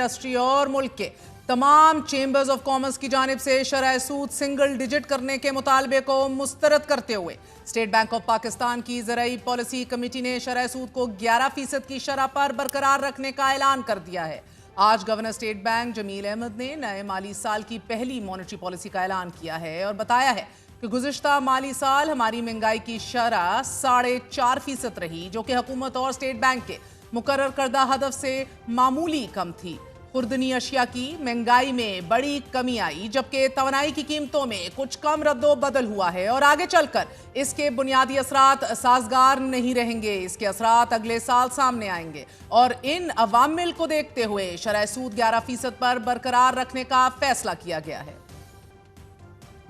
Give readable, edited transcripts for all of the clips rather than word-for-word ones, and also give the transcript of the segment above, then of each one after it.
Industry और मुल्क के तमाम चेंबर्स ऑफ कॉमर्स की जानिब से शरह सूद सिंगल डिजिट करने के मुतालबे को मुस्तरद करते हुए स्टेट बैंक ऑफ पाकिस्तान की ज़राई पॉलिसी कमेटी ने शरह सूद को 11% की शरह पर बरकरार रखने का ऐलान कर दिया है। आज governor State Bank Jameel Ahmed ने नए माली साल की पहली मॉनेटरी पॉलिसी का ऐलान किया है और बताया है कि गुज़िश्ता माली साल हमारी महंगाई की शरह 4.5% रही, जो कि हुकूमत और स्टेट बैंक के मुकर्रर करदा हदफ से मामूली कम थी। खुर्दनी अशिया की महंगाई में बड़ी कमी आई, जबकि तवानाई की कीमतों में कुछ कम रद्दो बदल हुआ है और आगे चलकर इसके बुनियादी असरात साजगार नहीं रहेंगे। इसके असरात अगले साल सामने आएंगे और इन अवामिल को देखते हुए शरह सूद 11% पर बरकरार रखने का फैसला किया गया है।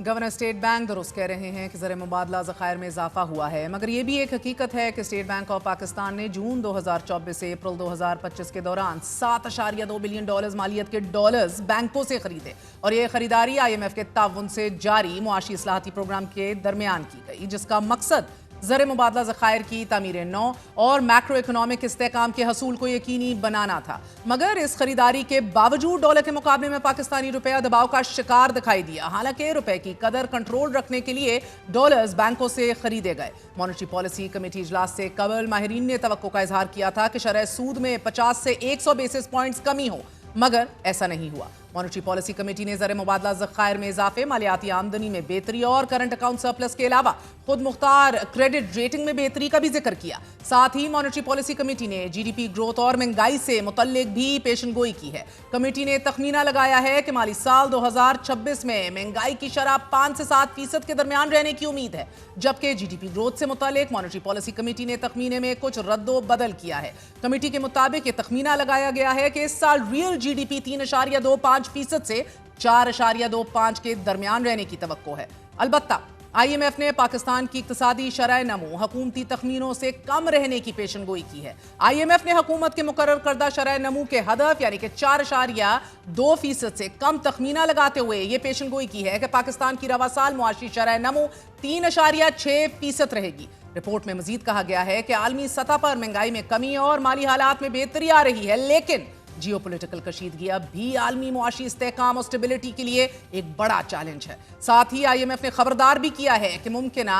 गवर्नर स्टेट बैंक दुरुस्त कह रहे हैं कि ज़र मुबादला ज़खायर में इजाफा हुआ है, मगर ये भी एक हकीकत है कि स्टेट बैंक ऑफ पाकिस्तान ने जून 2024 से अप्रैल 2025 के दौरान $7.2 बिलियन मालियत के डॉलर्स बैंकों से खरीदे और ये खरीदारी IMF के ताउन से जारी मुआशी इस्लाहाती प्रोग्राम के दरमियान की गई, जिसका मकसद ज़र मुबादला ज़खायर की तामीर नौ और मैक्रो इकोनॉमिक इस्तेहकाम के हसूल को यकीनी बनाना था। मगर इस खरीदारी के बावजूद डॉलर के मुकाबले में पाकिस्तानी रुपया दबाव का शिकार दिखाई दिया। हालांकि रुपए की कदर कंट्रोल रखने के लिए डॉलर्स बैंकों से खरीदे गए। मॉनेटरी पॉलिसी कमेटी इजलास से कबल माहिरीन ने तवक्को का इजहार किया था कि शरह सूद में 50 से 100 बेसिस पॉइंट्स कमी हो, मगर ऐसा नहीं हुआ। मॉनेटरी पॉलिसी कमेटी ने ज़र मुबादला ज़खायर में इजाफे, मालियाती आमदनी में बेहतरी और करंट अकाउंट सरप्लस के अलावा खुद मुख्तार क्रेडिट रेटिंग में बेहतरी का भी जिक्र किया। साथ ही मॉनेटरी पॉलिसी कमेटी ने GDP ग्रोथ और महंगाई से मुतल्लिक भी पेशनगोई की है। कमेटी ने तखमीना लगाया है कि माली साल 2026 में महंगाई की शरह 5 से 7% के दरमियान रहने की उम्मीद है, जबकि GDP ग्रोथ से मुतल्लिक मॉनेटरी पॉलिसी कमेटी ने तखमीने में कुछ रद्दो बदल किया है। कमेटी के मुताबिक ये तखमीना लगाया गया है कि इस साल रियल GDP 3.25% से 4.25% के दरमियान रहने की तवक्को है। अलबत्ता IMF ने पाकिस्तान की इक्तिसादी शरह नमू हुकूमती तखमीनों से कम रहने की पेशनगोई की है। IMF ने हुकूमत के मुकर्रर करदा शरह नमू के हदफ यानी कि 4.2% से कम तखमीना लगाते हुए ये पेशनगोई की है कि पाकिस्तान की रवा साल मुआशी शरह नमू 3.6% रहेगी। रिपोर्ट में मजीद कहा गया है कि आलमी सतह पर महंगाई में कमी और माली हालात में बेहतरी आ रही है, लेकिन जियोपॉलिटिकल कशीदगी अब भी आलमी मुआशी इस्तेहकाम और स्टेबिलिटी के लिए एक बड़ा चैलेंज है। साथ ही IMF ने खबरदार भी किया है कि मुमकिना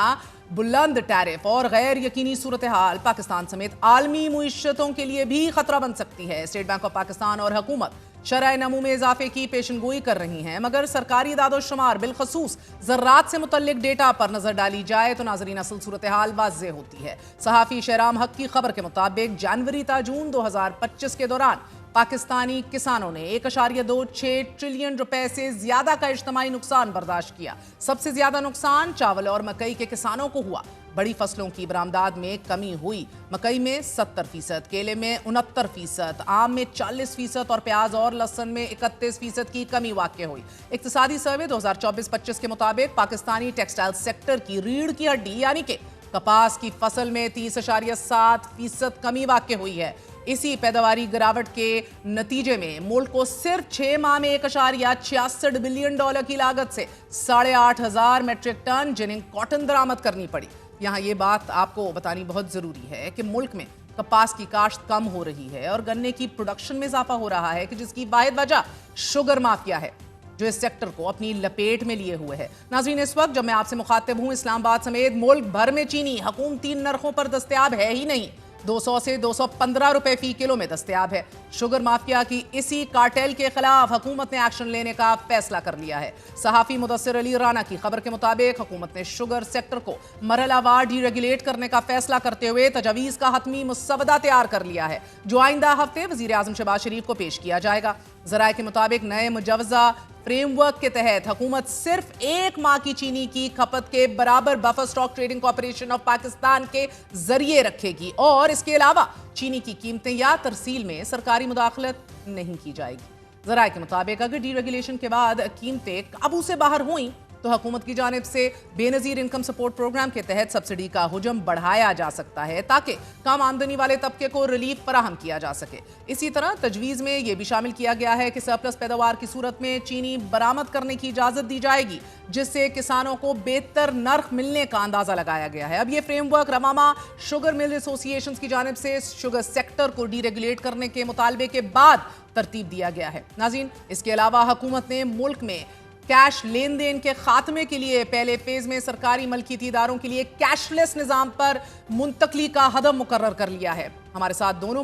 बुलंद टैरिफ और गैर यकीनी सूरत हाल पाकिस्तान समेत आलमी मुईशतों के लिए भी खतरा बन सकती है। स्टेट बैंक ऑफ पाकिस्तान और हुकूमत शरह नमू में इजाफे की पेशनगोई कर रही हैं, मगर सरकारी दादो शुमार बिलखसूस ज़र्रात से मुतल्लिक डेटा पर नजर डाली जाए तो नाज़रीन असल सूरत हाल वाज़ेह होती है। सहाफ़ी शहराम हक की खबर के मुताबिक जनवरी ता जून 2025 के दौरान पाकिस्तानी किसानों ने 1.26 ट्रिलियन रुपए से ज्यादा का इज्तिमाई नुकसान बर्दाश्त किया। सबसे ज्यादा नुकसान चावल और मकई के किसानों को हुआ। बड़ी फसलों की बरामदाद में कमी हुई। मकई में 70%, केले में 69%, आम में 40% और प्याज और लहसुन में 31% की कमी वाक़ई हुई। इक्तिसादी सर्वे 2024-25 के मुताबिक पाकिस्तानी टेक्सटाइल सेक्टर की रीढ़ की हड्डी यानी कि कपास की फसल में 30.7% कमी वाक़ई हुई है। इसी पैदावारी गिरावट के नतीजे में मुल्क को सिर्फ 6 माह में 1.66 बिलियन डॉलर की लागत से 8,500 मेट्रिक टन जिन्हें कॉटन दरामद करनी पड़ी। यहाँ ये बात आपको बतानी बहुत ज़रूरी है कि मुल्क में कपास की काश्त कम हो रही है और गन्ने की प्रोडक्शन में इजाफा हो रहा है, कि जिसकी वाहिद वजह शुगर माफिया है जो इस सेक्टर को अपनी लपेट में लिए हुए है। नाज़रीन, इस वक्त जब मैं आपसे मुखातिब हूँ, इस्लामाबाद समेत मुल्क भर में चीनी हुकूमती नरखों पर दस्तयाब है ही नहीं, 200 से 215 रुपए फी किलो में दस्तयाब है। शुगर माफिया की इसी कार्टेल के खिलाफ हुकूमत ने एक्शन लेने का फैसला कर लिया है। सहाफी मुदस्सिर अली राना की खबर के मुताबिक हुकूमत ने शुगर सेक्टर को मरहलावार डीरेगुलेट करने का फैसला करते हुए तजवीज़ का हतमी मुसवदा तैयार कर लिया है, जो आइंदा हफ्ते वज़ीर आज़म शहबाज शरीफ को पेश किया जाएगा। ज़राए के मुताबिक नए मुजवजा फ्रेमवर्क के तहत हुकूमत सिर्फ 1 माह की चीनी की खपत के बराबर buffer stock trading corporation of Pakistan के जरिए रखेगी और इसके अलावा चीनी की कीमतें या तरसील में सरकारी मुदाखलत नहीं की जाएगी। ज़राए के मुताबिक अगर डीरेगुलेशन के बाद कीमतें काबू से बाहर हुई تو حکومت کی جانب سے بے نظیر انکم سپورٹ پروگرام کے تحت سبسڈی کا حجم بڑھایا جا سکتا ہے تاکہ کم آمدنی والے طبقے کو ریلیف فراہم کیا جا سکے۔ اسی طرح تجویز میں یہ بھی شامل کیا گیا ہے کہ سرپلس پیداوار کی صورت میں چینی برآمد کرنے کی اجازت دی جائے گی، جس سے کسانوں کو بہتر نرخ ملنے کا اندازہ لگایا گیا ہے۔ اب یہ فریم ورک رماما شوگر مل ایسوسی ایشنز کی جانب سے شوگر سیکٹر کو ڈی ریگولیٹ کرنے کے مطالبے کے بعد ترتیب دیا گیا ہے۔ ناظرین، اس کے علاوہ حکومت نے ملک میں کیش لین دین کے خاتمے کے لیے پہلے فیز میں سرکاری ملکیتی اداروں کے لیے کیش لیس نظام پر منتقلی کا حد مقرر کر لیا ہے۔ ہمارے ساتھ دونوں